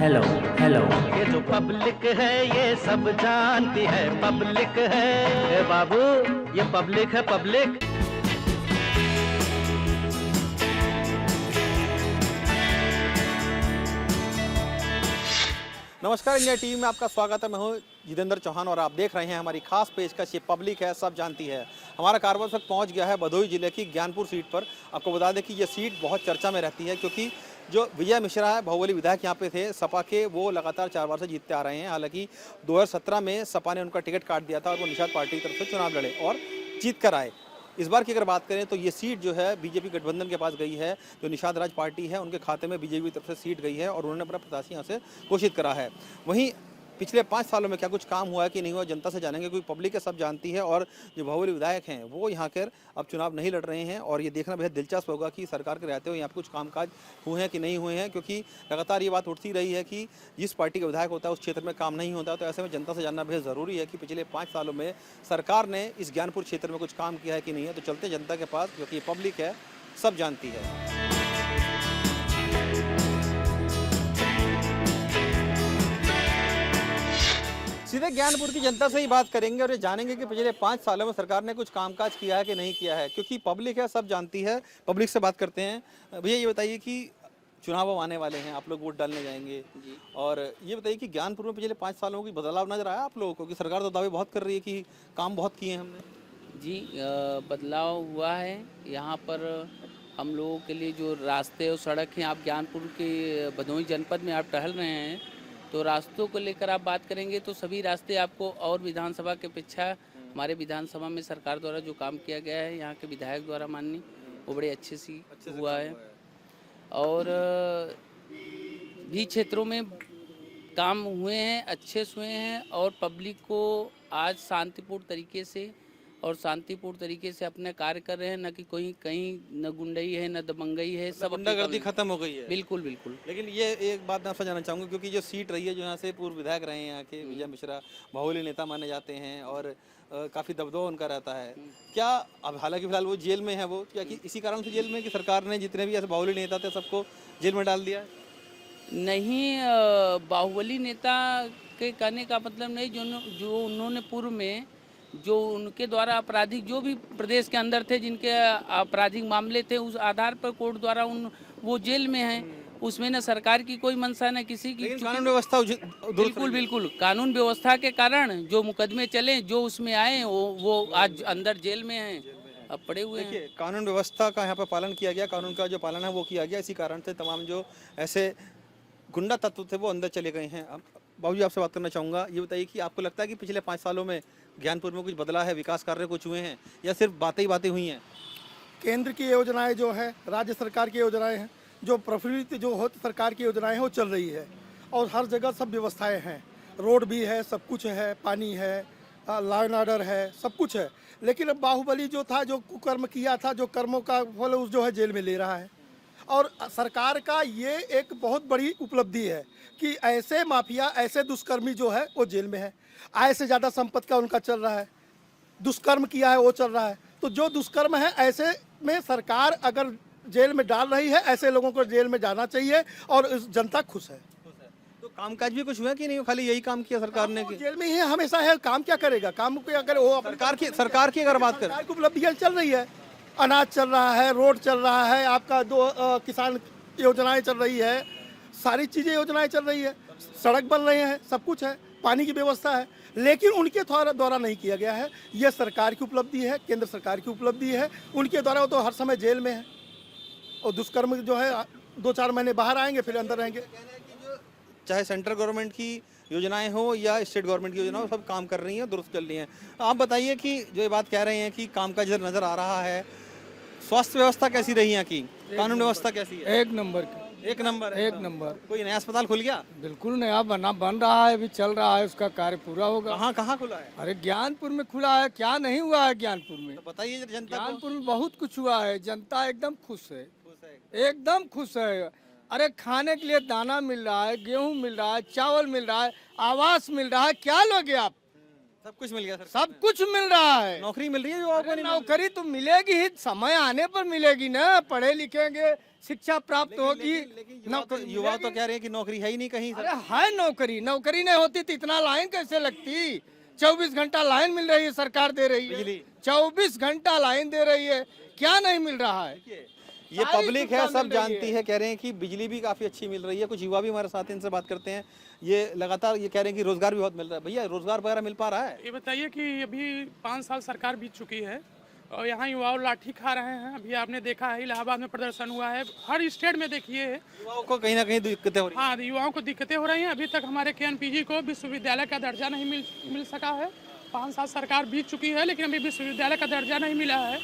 Hello hello. ये जो public है ये सब जानती है, पब्लिक है ए बाबू, ये पब्लिक है पब्लिक। नमस्कार, इंडिया टीवी में आपका स्वागत है। मैं हूं जितेंद्र चौहान और आप देख रहे हैं हमारी खास पेशकश ये पब्लिक है सब जानती है। हमारा कारवां तक पहुंच गया है भदोही जिले की ज्ञानपुर सीट पर। आपको बता दें कि ये सीट बहुत चर्चा में रहती है क्योंकि जो विजय मिश्रा है बाहुबली विधायक यहाँ पे थे सपा के, वो लगातार 4 बार से जीतते आ रहे हैं। हालांकि 2017 में सपा ने उनका टिकट काट दिया था और वो निषाद पार्टी की तरफ से चुनाव लड़े और जीत कर आए। इस बार की अगर बात करें तो ये सीट जो है बीजेपी गठबंधन के पास गई है। जो निषाद राज पार्टी है उनके खाते में बीजेपी की तरफ से सीट गई है और उन्होंने अपना प्रत्याशी यहाँ से घोषित करा है। वहीं पिछले 5 सालों में क्या कुछ काम हुआ है कि नहीं हुआ जनता से जानेंगे, क्योंकि पब्लिक है सब जानती है। और जो बाहुबली विधायक हैं वो यहाँ कर अब चुनाव नहीं लड़ रहे हैं और ये देखना बेहद दिलचस्प होगा कि सरकार के रहते हुए यहाँ पर कुछ कामकाज हुए हैं कि नहीं हुए हैं, क्योंकि लगातार ये बात उठती रही है कि जिस पार्टी का विधायक होता है उस क्षेत्र में काम नहीं होता। तो ऐसे में जनता से जानना बेहद ज़रूरी है कि पिछले 5 सालों में सरकार ने इस ज्ञानपुर क्षेत्र में कुछ काम किया है कि नहीं है। तो चलते जनता के पास, क्योंकि पब्लिक है सब जानती है। सीधे ज्ञानपुर की जनता से ही बात करेंगे और ये जानेंगे कि पिछले 5 सालों में सरकार ने कुछ कामकाज किया है कि नहीं किया है, क्योंकि पब्लिक है सब जानती है। पब्लिक से बात करते हैं। भैया ये बताइए कि चुनाव आने वाले हैं, आप लोग वोट डालने जाएंगे जी। और ये बताइए कि ज्ञानपुर में पिछले 5 सालों में कोई बदलाव नजर आया आप लोगों को, कि सरकार तो दावे बहुत कर रही है कि काम बहुत किए हैं हमने? जी, बदलाव हुआ है। यहाँ पर हम लोगों के लिए जो रास्ते और सड़क हैं, आप ज्ञानपुर के भदोही जनपद में आप टहल रहे हैं तो रास्तों को लेकर आप बात करेंगे तो सभी रास्ते आपको, और विधानसभा के अपेक्षा हमारे विधानसभा में सरकार द्वारा जो काम किया गया है यहाँ के विधायक द्वारा माननीय, वो बड़े अच्छे से हुआ है। और भी क्षेत्रों में काम हुए हैं, अच्छे से हुए हैं और पब्लिक को आज शांतिपूर्ण तरीके से और शांतिपूर्ण तरीके से अपने कार्य कर रहे हैं। न कि कोई कहीं न गुंडई है न दबंगई है, सब गुंडागर्दी खत्म हो गई है। बिल्कुल बिल्कुल। लेकिन ये एक बात मैं आपसे जानना चाहूँगा, क्योंकि जो सीट रही है, जो यहाँ से पूर्व विधायक रहे हैं यहाँ के विजय मिश्रा, बाहुबली नेता माने जाते हैं और काफ़ी दबदबा उनका रहता है। क्या अब हालांकि फिलहाल वो जेल में है, वो क्या कि इसी कारण से जेल में कि सरकार ने जितने भी ऐसे बाहुबली नेता थे सबको जेल में डाल दिया है? नहीं, बाहुबली नेता के कहने का मतलब नहीं, जो उन्होंने पूर्व में जो उनके द्वारा आपराधिक जो भी प्रदेश के अंदर थे जिनके आपराधिक मामले थे, उस आधार पर कोर्ट द्वारा वो जेल में हैं। उसमें न सरकार की कोई मंशा न किसी की। कानून व्यवस्था बिल्कुल बिल्कुल, कानून व्यवस्था के कारण जो मुकदमे चले, जो उसमें आए, वो आज अंदर जेल में हैं, अब पड़े हुए हैं। देखिए, कानून व्यवस्था का यहाँ पर पालन किया गया, कानून का जो पालन है वो किया गया। इसी कारण से तमाम जो ऐसे गुंडा तत्व थे वो अंदर चले गए हैं। अब बाबूजी आपसे बात करना चाहूँगा, ये बताइए कि आपको लगता है कि पिछले 5 सालों में ज्ञानपुर में कुछ बदला है, विकास कार्य कुछ हुए हैं, या सिर्फ बातें ही बातें हुई हैं? केंद्र की योजनाएं जो है, राज्य सरकार की योजनाएं हैं, जो प्रफुल्लित जो हो सरकार की योजनाएं हैं वो चल रही है और हर जगह सब व्यवस्थाएं हैं, रोड भी है, सब कुछ है, पानी है, लॉ एंड ऑर्डर है, सब कुछ है। लेकिन अब बाहुबली जो था, जो कुकर्म किया था, जो कर्मों का फल उस जो है जेल में ले रहा है। और सरकार का ये एक बहुत बड़ी उपलब्धि है कि ऐसे माफिया, ऐसे दुष्कर्मी जो है वो जेल में है। आय से ज़्यादा संपत्ति का उनका चल रहा है, दुष्कर्म किया है वो चल रहा है। तो जो दुष्कर्म है, ऐसे में सरकार अगर जेल में डाल रही है, ऐसे लोगों को जेल में जाना चाहिए और जनता खुश है। तो कामकाज भी कुछ हुआ कि नहीं, खाली यही काम किया सरकार ने? जेल में ही हमेशा है, काम क्या करेगा? काम को अगर वो सरकार की अगर बात करें, उपलब्धियाँ चल रही है, अनाज चल रहा है, रोड चल रहा है, आपका किसान योजनाएं चल रही है, सारी चीज़ें योजनाएं चल रही है, सड़क बन रहे हैं, सब कुछ है, पानी की व्यवस्था है। लेकिन उनके द्वारा नहीं किया गया है। ये सरकार की उपलब्धि है, केंद्र सरकार की उपलब्धि है। उनके द्वारा वो तो हर समय जेल में है और दुष्कर्म जो है 2-4 महीने बाहर आएंगे फिर अंदर रहेंगे। चाहे सेंट्रल गवर्नमेंट की योजनाएं हो या स्टेट गवर्नमेंट की योजना हो, सब काम कर रही हैं, दुरुस्त चल रही हैं। आप बताइए कि जो ये बात कह रहे हैं कि काम का नज़र आ रहा है, स्वास्थ्य व्यवस्था कैसी रही यहाँ की, कानून व्यवस्था कैसी है? एक नंबर की। एक नंबर है। एक नंबर। कोई नया अस्पताल खुल गया? बिल्कुल नया बन रहा है, अभी चल रहा है, उसका कार्य पूरा होगा। कहाँ कहाँ खुला है? अरे ज्ञानपुर में खुला है, क्या नहीं हुआ है ज्ञानपुर में? तो बताइए जनता को। ज्ञानपुर में बहुत कुछ हुआ है, जनता एकदम खुश है, एकदम खुश है। अरे खाने के लिए दाना मिल रहा है, गेहूं मिल रहा है, चावल मिल रहा है, आवास मिल रहा है, क्या लोगे आप? सब कुछ मिल गया सर, सब कुछ मिल रहा है। नौकरी मिल रही है युवाओं को? अरे नहीं मिल रही? नौकरी तो मिलेगी ही, समय आने पर मिलेगी ना। पढ़े लिखेंगे, शिक्षा प्राप्त होगी, लेकिन नौकरी युवा तो मिलेगी। कह रहे हैं कि नौकरी है ही नहीं कहीं सर। अरे है नौकरी, नौकरी नहीं होती तो इतना लाइन कैसे लगती? 24 घंटा लाइन मिल रही है, सरकार दे रही है। बिजली। 24 घंटा लाइन दे रही है, क्या नहीं मिल रहा है? ये सारी पब्लिक है, सुविधा सब मिल रही जानती है। कह रहे हैं कि बिजली भी काफी अच्छी मिल रही है। कुछ युवा भी हमारे साथ हैं, इनसे बात करते हैं। ये लगातार ये कह रहे हैं कि रोजगार भी बहुत मिल रहा है। भैया रोजगार वगैरह मिल पा रहा है? ये बताइए कि अभी 5 साल सरकार बीत चुकी है और यहाँ युवाओं लाठी खा रहे हैं। अभी आपने देखा है इलाहाबाद में प्रदर्शन हुआ है, हर स्टेट में देखिए। युवाओं को कहीं ना कहीं दिक्कतें हो रही हाँ, युवाओं को दिक्कतें हो रही हैं। अभी तक हमारे KNPG को विश्वविद्यालय का दर्जा नहीं मिल सका है। 5 साल सरकार बीत चुकी है लेकिन अभी विश्वविद्यालय का दर्जा नहीं मिला है।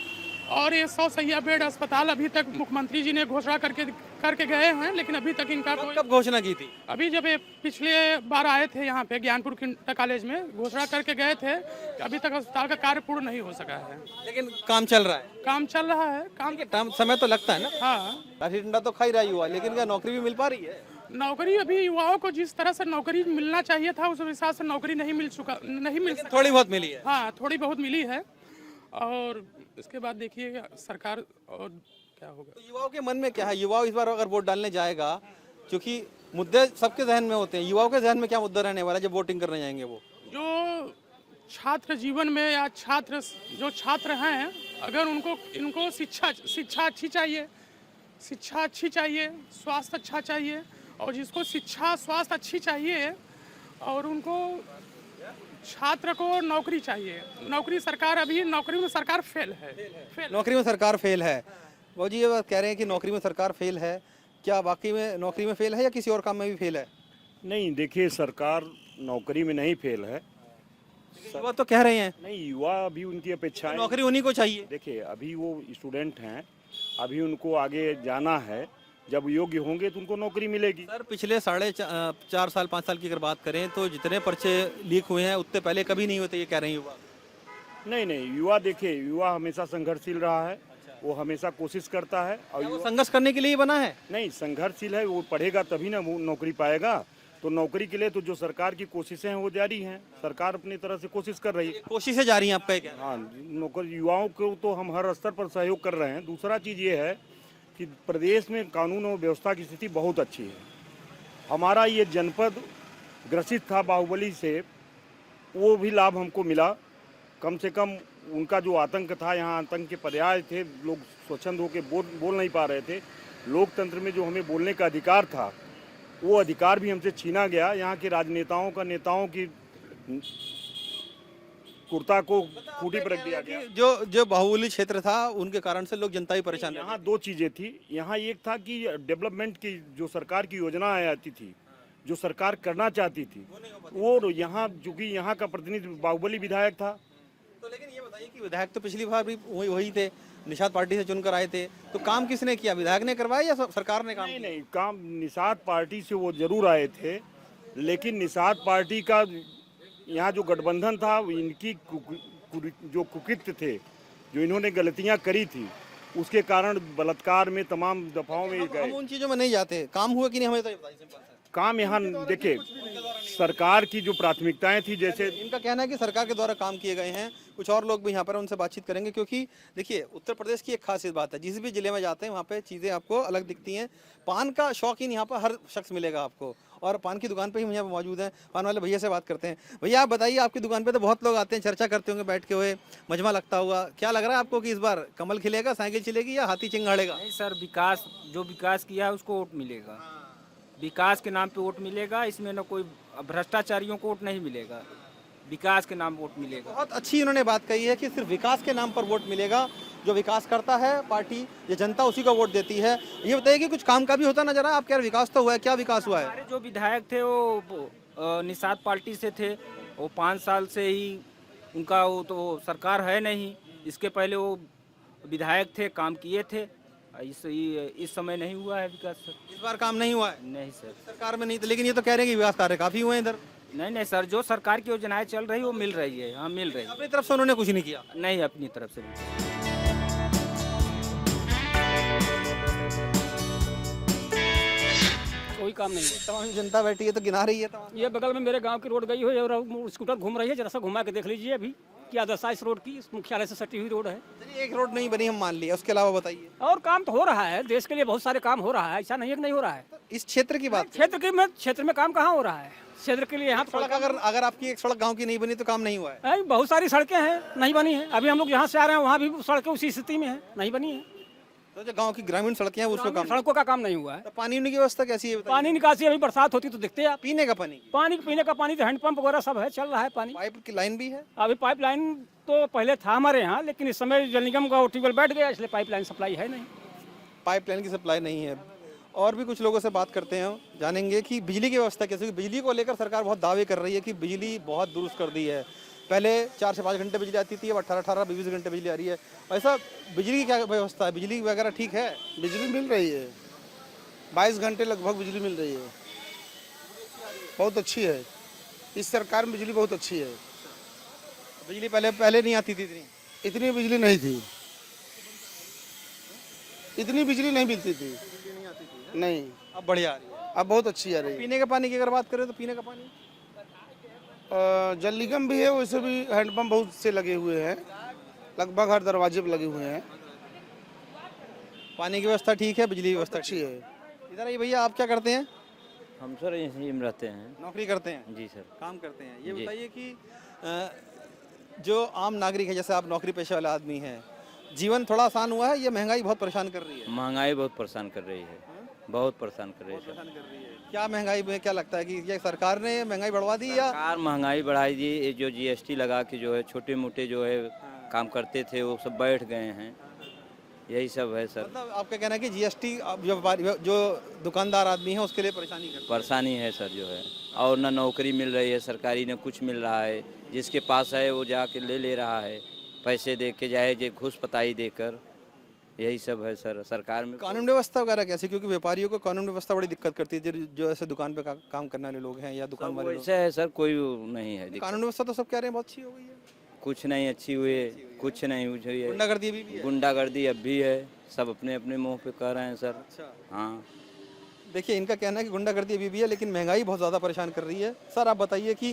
और ये 100 सैया बेड अस्पताल अभी तक मुख्यमंत्री जी ने घोषणा करके गए हैं, लेकिन अभी तक इनका है। कोई कब घोषणा की थी? अभी जब ये पिछले बार आए थे यहाँ पे ज्ञानपुर कॉलेज में, घोषणा करके गए थे कि अभी तक अस्पताल का कार्य पूर्ण नहीं हो सका है। लेकिन काम चल रहा है। काम चल रहा है, काम। समय तो लगता है ना। हाँ, लाठी डंडा तो खा ही रहा युवा, लेकिन क्या नौकरी भी मिल पा रही है? नौकरी अभी युवाओं को जिस तरह से नौकरी मिलना चाहिए था उस हिसाब से नौकरी नहीं मिल सका। थोड़ी बहुत मिली है। हाँ, थोड़ी बहुत मिली है। और इसके बाद देखिए सरकार और क्या होगा। तो युवाओं के मन में क्या है? युवा इस बार अगर वोट डालने जाएगा, क्योंकि मुद्दे सबके जहन में होते हैं, युवाओं के जहन में क्या मुद्दा रहने वाला है जब वोटिंग करने जाएंगे? वो जो छात्र जीवन में या छात्र हैं, अगर इनको शिक्षा अच्छी चाहिए, शिक्षा अच्छी चाहिए, स्वास्थ्य अच्छा चाहिए। और जिसको शिक्षा स्वास्थ्य अच्छी चाहिए और उनको छात्र को नौकरी चाहिए। नौकरी में सरकार फेल है। नौकरी में सरकार फेल है। वो जी ये बात कह रहे हैं कि नौकरी में सरकार फेल है। क्या वाकई में नौकरी में फेल है या किसी और काम में भी फेल है? नहीं, देखिए सरकार नौकरी में नहीं फेल है। युवा तो कह रहे हैं नहीं, युवा अभी उनकी अपेक्षाएं, नौकरी उन्हीं को चाहिए। देखिए अभी वो स्टूडेंट हैं, अभी उनको आगे जाना है। जब योग्य होंगे तो उनको नौकरी मिलेगी। सर पिछले 4.5 साल की अगर बात करें तो जितने पर्चे लीक हुए हैं उतने पहले कभी नहीं होते, ये कह रहे हैं युवा। नहीं, युवा देखिए, युवा हमेशा संघर्षशील रहा है। वो हमेशा कोशिश करता है। और वो संघर्ष करने के लिए ही बना है? नहीं, संघर्षशील है, वो पढ़ेगा तभी ना वो नौकरी पाएगा। तो नौकरी के लिए तो जो सरकार की कोशिशें हैं वो जारी हैं। सरकार अपनी तरह से कोशिश कर रही है। कोशिशें जारी हैं आपका क्या? हाँ, नौकरी युवाओं को तो हम हर स्तर पर सहयोग कर रहे हैं। दूसरा चीज़ ये है कि प्रदेश में कानून और व्यवस्था की स्थिति बहुत अच्छी है। हमारा ये जनपद ग्रसित था बाहुबली से, वो भी लाभ हमको मिला। कम से कम उनका जो आतंक था, यहाँ आतंक के पर्याय थे, लोग स्वच्छंद होकर बोल नहीं पा रहे थे। लोकतंत्र में जो हमें बोलने का अधिकार था वो अधिकार भी हमसे छीना गया। यहाँ के राजनेताओं का नेताओं की कुर्ता को खूटी पर रख दिया गया। जो बाहुबली क्षेत्र था उनके कारण से लोग जनता ही परेशान रहे। यहाँ 2 चीज़ें थी। यहाँ एक था कि डेवलपमेंट की जो सरकार की योजनाएं आती थी, जो सरकार करना चाहती थी, वो यहाँ चूंकि यहाँ का प्रतिनिधि बाहुबली विधायक था। तो लेकिन ये बताइए कि विधायक तो पिछली बार भी वही थे, निषाद पार्टी से चुनकर आए थे, तो काम किसने किया? विधायक ने करवाया या सरकार ने काम किया? नहीं, काम निषाद पार्टी से वो जरूर आए थे, लेकिन निषाद पार्टी का यहाँ जो गठबंधन था, इनकी जो कुकृत्य थे, जो इन्होंने गलतियाँ करी थी, उसके कारण बलात्कार में तमाम दफाओं में हम गए। उन चीजों में नहीं जाते। काम हुआ कि नहीं हमें तो ये बताइए सिंपल सा। काम यहाँ देखिए, सरकार की जो प्राथमिकताएं थी, जैसे इनका कहना है कि सरकार के द्वारा काम किए गए हैं। कुछ और लोग भी यहाँ पर उनसे बातचीत करेंगे, क्योंकि देखिए उत्तर प्रदेश की एक खासियत बात है, जिस भी जिले में जाते हैं वहाँ पे चीज़ें आपको अलग दिखती हैं। पान का शौकीन यहाँ पर हर शख्स मिलेगा आपको, और पान की दुकान पे ही हम यहाँ पर मौजूद हैं। पान वाले भैया से बात करते हैं। भैया आप बताइए, आपकी दुकान पे तो बहुत लोग आते हैं, चर्चा करते होंगे बैठ के हुए, मजमा लगता होगा। क्या लग रहा है आपको कि इस बार कमल खिलेगा, साइकिल चलेगी या हाथी चिंगाड़ेगा? नहीं सर, जो विकास किया है उसको वोट मिलेगा। विकास के नाम पे वोट मिलेगा। इसमें न कोई भ्रष्टाचारियों को वोट नहीं मिलेगा, विकास के नाम वोट मिलेगा। बहुत अच्छी इन्होंने बात कही है कि सिर्फ विकास के नाम पर वोट मिलेगा। जो विकास करता है पार्टी या जनता, उसी को वोट देती है। ये बताइए कि कुछ काम का भी होता नजर आया? आप कह रहे विकास तो हुआ है, क्या विकास हुआ है? हमारे जो विधायक थे वो निषाद पार्टी से थे। वो 5 साल से ही उनका वो तो सरकार है नहीं। इसके पहले वो विधायक थे, काम किए थे। इस समय नहीं हुआ है विकास सर। इस बार काम नहीं हुआ है? नहीं सर, सरकार में नहीं, लेकिन ये तो कह रहे हैं कि विकास कार्य काफी हुए हैं इधर। नहीं सर, जो सरकार की योजनाएं चल रही है वो मिल रही है। हाँ, मिल रही है। अपनी तरफ से उन्होंने कुछ नहीं किया? नहीं, अपनी तरफ से भी। कोई काम नहीं हुआ। तमाम जनता बैठी है तो गिना रही है तमाम। ये बगल में मेरे गांव की रोड गई हुई है और स्कूटर घूम रही है, जरा सा घुमा के देख लीजिए अभी क्या दशा इस रोड की। इस मुख्यालय से सटी हुई रोड है चलिए एक रोड नहीं बनी हम मान लिया, उसके अलावा बताइए। और काम तो हो रहा है, देश के लिए बहुत सारे काम हो रहा है, ऐसा नहीं है कि नहीं हो रहा है। इस क्षेत्र की बात, क्षेत्र में काम कहाँ हो रहा है? क्षेत्र के लिए यहाँ सड़क अगर आपकी एक सड़क गांव की नहीं बनी तो काम नहीं हुआ है। बहुत सारी सड़कें हैं नहीं बनी है। अभी हम लोग यहाँ से आ रहे हैं, वहाँ भी सड़कें उसी स्थिति में है, नहीं बनी है। तो जो गांव की ग्रामीण सड़कें हैं उसको काम, सड़कों का काम नहीं हुआ है। तो पानी की व्यवस्था कैसी है बताइए? पानी निकासी अभी बरसात होती तो दिखते हैं आप। पीने का पानी पीने का पानी तो हैंडपंप वगैरह सब है, चल रहा है पानी। पाइप की लाइन भी है? अभी पाइपलाइन तो पहले था हमारे यहाँ, लेकिन इस समय जल निगम का ट्यूबवेल बैठ गया, इसलिए पाइपलाइन सप्लाई है नहीं। पाइपलाइन की सप्लाई नहीं है। और भी कुछ लोगों से बात करते हैं, जानेंगे कि बिजली की व्यवस्था कैसे, क्योंकि बिजली को लेकर सरकार बहुत दावे कर रही है कि बिजली बहुत दुरुस्त कर दी है। पहले 4 से 5 घंटे बिजली आती थी, अब 18-18, 20 घंटे बिजली आ रही है। ऐसा बिजली की क्या व्यवस्था है? बिजली वगैरह ठीक है? बिजली मिल रही है, 22 घंटे लगभग बिजली मिल रही है, बहुत अच्छी है। इस सरकार में बिजली बहुत अच्छी है। बिजली पहले नहीं आती थी इतनी बिजली नहीं थी, इतनी बिजली नहीं मिलती थी, नहीं। अब बढ़िया आ रही है, अब बहुत अच्छी आ रही है। पीने के पानी की अगर बात करें तो पीने का पानी जल निगम भी है, वैसे भी हैंडपंप बहुत से लगे हुए हैं, लगभग हर दरवाजे पर लगे हुए हैं। पानी की व्यवस्था ठीक है, बिजली की व्यवस्था अच्छी है। इधर आइए भैया, आप क्या करते हैं? हम सर यहीं में रहते हैं। नौकरी करते हैं? जी सर। काम करते हैं। ये जी। बताइए कि जो आम नागरिक है, जैसे आप नौकरी पेशे वाले आदमी हैं, जीवन थोड़ा आसान हुआ है? ये महंगाई बहुत परेशान कर रही है। महंगाई बहुत परेशान कर रही है, बहुत परेशान कर रही है सर। क्या महंगाई में क्या लगता है कि ये सरकार ने महंगाई बढ़वा दी या सरकार महंगाई बढ़ाई दी? ये जो जीएसटी लगा के जो है छोटे मोटे जो है काम करते थे वो सब बैठ गए हैं, यही सब है सर। मतलब आपका कहना है कि जीएसटी जो दुकानदार आदमी है उसके लिए परेशानी है सर जो है। और न नौकरी मिल रही है सरकारी, न कुछ मिल रहा है। जिसके पास है वो जाके ले रहा है, पैसे दे के जाए जे घूस पताई देकर, यही सब है सर सरकार में। कानून व्यवस्था वगैरह कैसे? क्योंकि व्यापारियों को कानून व्यवस्था बड़ी दिक्कत करती है, जो ऐसे दुकान पे काम करने वाले लोग हैं या दुकान वाले लोग। वैसे है सर, कोई नहीं है कानून व्यवस्था तो सब कह रहे हैं बहुत अच्छी हो गई है। कुछ नहीं अच्छी हुई है, कुछ नहीं हुई है। गुंडागर्दी अभी भी है? गुंडागर्दी अब भी है, सब अपने अपने मुंह पे कह रहे हैं सर। अच्छा। हाँ देखिए, इनका कहना है कि गुंडागर्दी अभी भी है, लेकिन महंगाई बहुत ज़्यादा परेशान कर रही है। सर आप बताइए कि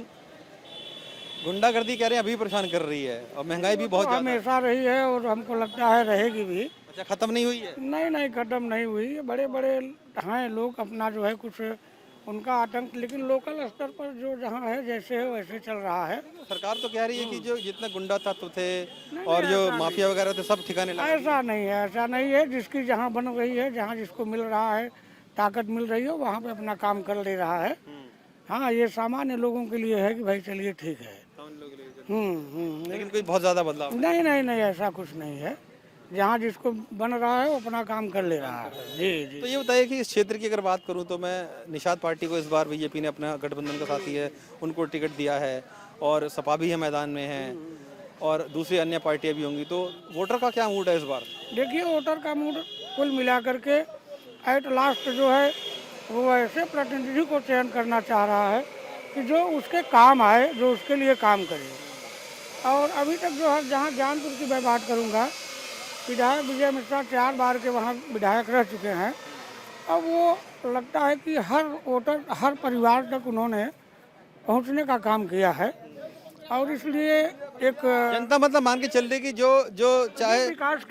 गुंडागर्दी कह रहे हैं अभी परेशान कर रही है और महंगाई भी बहुत ज़्यादा हमेशा रही है और हमको लगता है रहेगी भी। अच्छा, खत्म नहीं हुई है? नहीं खत्म नहीं हुई। बड़े बड़े हैं लोग, अपना जो है कुछ उनका आतंक, लेकिन लोकल स्तर पर जो जहाँ है जैसे है वैसे चल रहा है। सरकार तो कह रही है कि जो जितने गुंडा तत्व थे और जो माफिया वगैरह थे सब ठिकाने लगा दिए। ऐसा नहीं है। जिसकी जहाँ बन रही है, जहाँ जिसको मिल रहा है, ताकत मिल रही है, वहाँ पे अपना काम कर ले रहा है। हाँ, ये सामान्य लोगों के लिए है कि भाई चलिए ठीक है। लेकिन कोई बहुत ज्यादा बदलाव नहीं, ऐसा कुछ नहीं है। जहाँ जिसको बन रहा है वो अपना काम कर ले रहा है। जी। तो ये बताइए कि इस क्षेत्र की अगर बात करूं तो मैं निषाद पार्टी को इस बार बीजेपी ने अपना गठबंधन का साथी है उनको टिकट दिया है और सपा भी है मैदान में है और दूसरी अन्य पार्टियां भी होंगी, तो वोटर का क्या मूड है इस बार? देखिए, वोटर का मूड कुल मिला करके एट लास्ट जो है वो ऐसे प्रतिनिधि को चयन करना चाह रहा है कि जो उसके काम आए, जो उसके लिए काम करे। और अभी तक जो है, जहाँ ज्ञानपुर की मैं बात करूँगा, विधायक विजय मिश्रा 4 बार के वहाँ विधायक रह चुके हैं। अब वो लगता है कि हर वोटर, हर परिवार तक उन्होंने पहुँचने का काम किया है और इसलिए एक जनता मतलब मान के चल रही कि जो चाहे विकास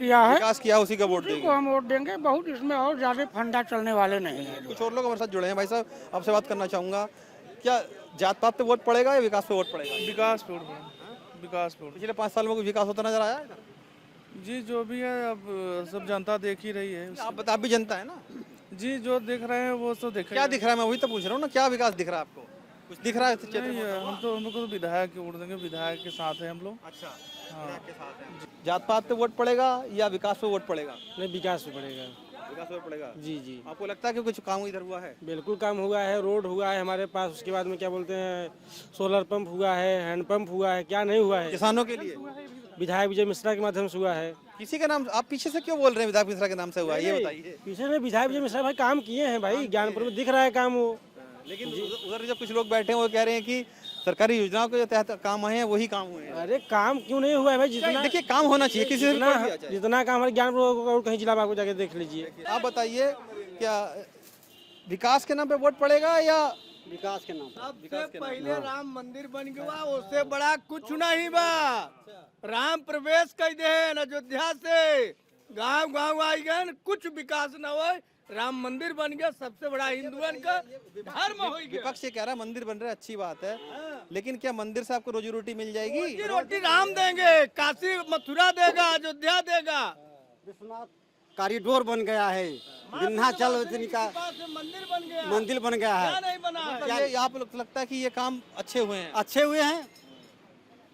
किया उसी का वोट उसी देंगे। को हम वोट देंगे। बहुत इसमें और ज़्यादा फंडा चलने वाले नहीं है। कुछ और लोग हमारे साथ जुड़े हैं। भाई साहब, आपसे बात करना चाहूँगा, क्या जात पात पे वोट पड़ेगा या विकास पे वोट पड़ेगा? विकास पे वोट। विकास पे वोट। पिछले 5 साल में कोई विकास होता नजर आया है? जी, जो भी है अब सब जनता देख ही रही है। आप भी जनता है ना? जी, जो दिख रहे हैं वो तो देख। क्या दिख रहा है? मैं वही तो पूछ रहा हूँ ना, क्या विकास दिख रहा है आपको? कुछ दिख रहा है? हम लोग तो विधायक के वोट देंगे, विधायक के साथ है हम लोग। अच्छा, जात पात पे वोट पड़ेगा या विकास पे वोट पड़ेगा? नहीं, विकास पे पड़ेगा। विकास पे पड़ेगा? जी। आपको लगता है कि कुछ काम इधर हुआ है? बिल्कुल काम हुआ है। रोड हुआ है हमारे पास, उसके बाद में क्या बोलते हैं, सोलर पंप हुआ है, हैंडपंप हुआ है। क्या नहीं हुआ है? किसानों के लिए विधायक विजय मिश्रा के माध्यम से हुआ है। किसी का नाम आप पीछे से क्यों बोल रहे हैं? विधायक मिश्रा के नाम से हुआ है, ये बताइए। पीछे में विधायक विजय मिश्रा भाई काम किए हैं भाई, ज्ञानपुर में दिख रहा है काम वो। लेकिन उधर जब कुछ लोग बैठे हैं वो कह रहे हैं कि सरकारी योजनाओं के तहत काम आए हैं वही काम हुए हैं। अरे काम क्यों नहीं हुआ है भाई? जितना देखिए, काम होना चाहिए, किसी से जितना काम हमारे ज्ञानपुर और कहीं जिला में आपको जाके देख लीजिए। आप बताइए, क्या विकास के नाम पे वोट पड़ेगा या विकास के नाम सबसे पहले राम मंदिर बन गया, उससे बड़ा कुछ नहीं बा। राम प्रवेश कर दे अयोध्या से, गांव गांव आई गए, कुछ विकास न हो, राम मंदिर बन गया, सबसे बड़ा हिंदुओं का धर्म हो गया। विपक्ष ये कह रहा है मंदिर बन रहा है, अच्छी बात है, लेकिन क्या मंदिर से आपको रोजी रोटी मिल जाएगी? रोजी रोटी राम देंगे, काशी मथुरा देगा, अयोध्या देगा। विश्वनाथ कॉरिडोर बन गया है, विंध्याचल का मंदिर बन गया है। नहीं बना है। मतलब ये यहाँ पे लगता है कि ये काम अच्छे हुए हैं, अच्छे हुए हैं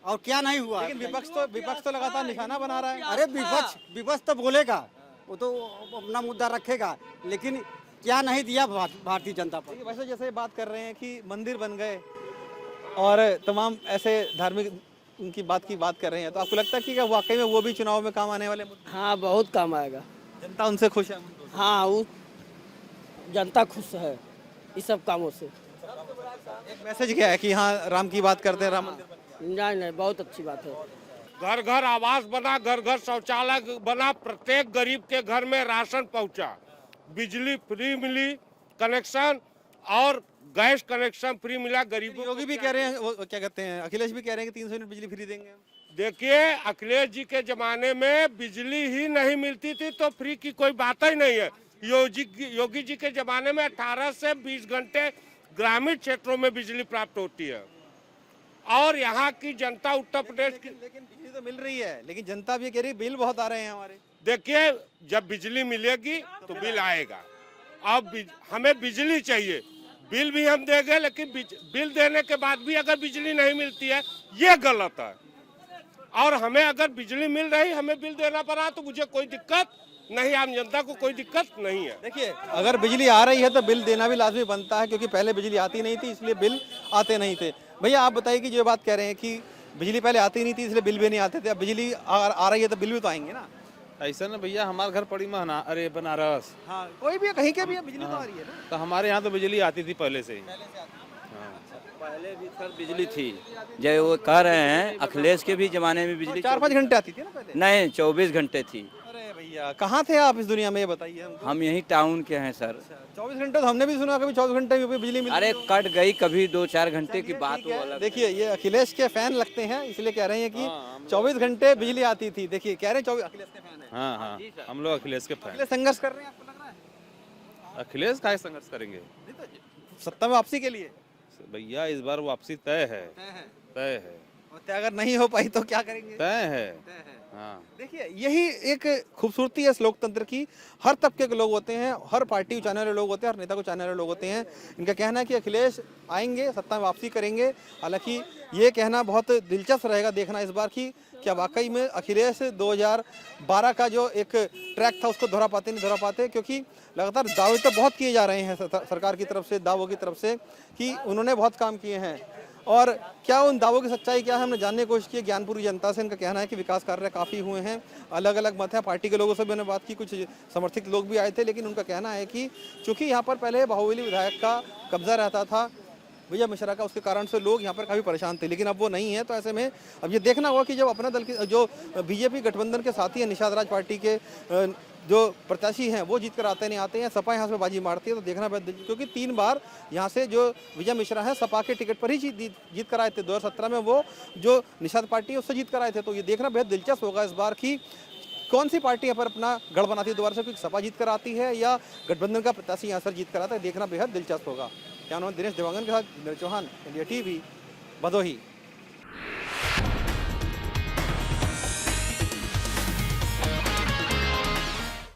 और क्या नहीं हुआ। लेकिन विपक्ष तो लगातार निशाना बना रहा है। अरे विपक्ष तो बोलेगा, वो तो अपना मुद्दा रखेगा, लेकिन क्या नहीं दिया भारतीय जनता पार्टी। वैसे जैसे बात कर रहे हैं कि मंदिर बन गए और तमाम ऐसे धार्मिक उनकी बात कर रहे हैं, तो आपको लगता है कि क्या वाकई में वो भी चुनाव में काम आने वाले मुद्दे? हाँ, बहुत काम आएगा। जनता उनसे खुश है? हाँ, वो जनता खुश है इस सब कामों से। एक मैसेज क्या है कि हाँ राम की बात करते हैं, राम मंदिर बन नहीं, बहुत अच्छी बात है। घर घर आवास बना, घर घर शौचालय बना, प्रत्येक गरीब के घर में राशन पहुंचा, बिजली फ्री मिली, कनेक्शन और गैस कनेक्शन फ्री मिला गरीबों। योगी भी कह रहे हैं, वो क्या कहते हैं, अखिलेश भी कह रहे हैं कि 300 यूनिट बिजली फ्री देंगे। देखिए, अखिलेश जी के जमाने में बिजली ही नहीं मिलती थी तो फ्री की कोई बात ही नहीं है। योगी जी के जमाने में 18 से 20 घंटे ग्रामीण क्षेत्रों में बिजली प्राप्त होती है और यहाँ की जनता उत्तर प्रदेश की लेकिन बिजली तो मिल रही है, लेकिन जनता भी कह रही है बिल बहुत आ रहे हैं हमारे। देखिए, जब बिजली मिलेगी तो बिल आएगा। अब हमें बिजली चाहिए, बिल भी हम देंगे, लेकिन बिल देने के बाद भी अगर बिजली नहीं मिलती है ये गलत है। और हमें अगर बिजली मिल रही, हमें बिल देना पड़ा तो मुझे कोई दिक्कत नहीं, आम जनता को कोई दिक्कत नहीं है। देखिए, अगर बिजली आ रही है तो बिल देना भी लाजमी बनता है, क्योंकि पहले बिजली आती नहीं थी इसलिए बिल आते नहीं थे। भैया आप बताइए कि जो बात कह रहे हैं कि बिजली पहले आती नहीं थी इसलिए बिल भी नहीं आते थे, अब बिजली आ रही है तो बिल भी तो आएंगे ना? ऐसा ना भैया, हमारे घर पड़ी अरे बनारस, हाँ, कोई भी कहीं के भी बिजली तो आ रही है ना। तो हमारे यहाँ तो बिजली आती थी पहले से ही। पहले भी सर बिजली थी, जो वो कह रहे हैं अखिलेश के भी जमाने में बिजली 4-5 घंटे आती थी ना पहले? नहीं, 24 घंटे थी। अरे भैया कहाँ थे आप इस दुनिया में, ये बताइए हमको। हम यही टाउन के हैं सर। 24 घंटे तो हमने भी सुना, कभी 24 घंटे में बिजली मिली। अरे कट गई कभी 2-4 घंटे की बात वो अलग। देखिए, ये अखिलेश के फैन लगते हैं इसलिए कह रहे हैं कि 24 घंटे बिजली आती थी। देखिए, कह रहे हैं 24 अखिलेश के फैन है। हाँ, हम लोग अखिलेश के फैन। अखिलेश संघर्ष कर रहे हैं, आपको लग रहा है? अखिलेश का संघर्ष करेंगे सत्ता में वापसी के लिए? भैया इस बार वापसी तय है। और तय अगर नहीं हो पाई तो क्या करेंगे? तय है। हाँ, देखिए, यही एक खूबसूरती है इस लोकतंत्र की। हर तबके के लोग होते हैं, हर पार्टी को चाहने वाले लोग होते हैं, हर नेता को चाहने वाले लोग होते हैं। इनका कहना है कि अखिलेश आएंगे, सत्ता में वापसी करेंगे। हालांकि ये कहना बहुत दिलचस्प रहेगा देखना इस बार की क्या वाकई में अखिलेश 2012 का जो एक ट्रैक था उसको दोहरा पाते, क्योंकि लगातार दावे तो बहुत किए जा रहे हैं सरकार की तरफ से, दावों की तरफ से कि उन्होंने बहुत काम किए हैं। और क्या उन दावों की सच्चाई क्या है, हमने जानने की कोशिश की ज्ञानपुर की जनता से। इनका कहना है कि विकास कार्य काफ़ी हुए हैं, अलग अलग मत है। पार्टी के लोगों से भी मैंने बात की, कुछ समर्थित लोग भी आए थे, लेकिन उनका कहना है कि चूँकि यहाँ पर पहले बाहुबली विधायक का कब्जा रहता था, विजय मिश्रा का, उसके कारण से लोग यहाँ पर काफ़ी परेशान थे, लेकिन अब वो नहीं है। तो ऐसे में अब ये देखना होगा कि जब अपना दल की जो बीजेपी गठबंधन के साथी है, निषाद राज पार्टी के जो प्रत्याशी हैं वो जीत कर आते नहीं आते हैं, सपा यहाँ से बाजी मारती है। तो देखना क्योंकि 3 बार यहाँ से जो विजय मिश्रा है सपा के टिकट पर ही जीत कर आए थे। 2017 में वो जो निषाद पार्टी है उससे जीत कर आए थे। तो ये देखना बेहद दिलचस्प होगा इस बार की कौन सी पार्टी यहाँ पर अपना गढ़ बनाती है दोबारा से, क्योंकि सपा जीत कर आती है या गठबंधन का प्रत्याशी यहाँ से जीत कर आता है। देखना बेहद दिलचस्प होगा। क्या नाम है? दिनेश देवांगन के साथ चौहान, इंडिया टीवी, भदोही।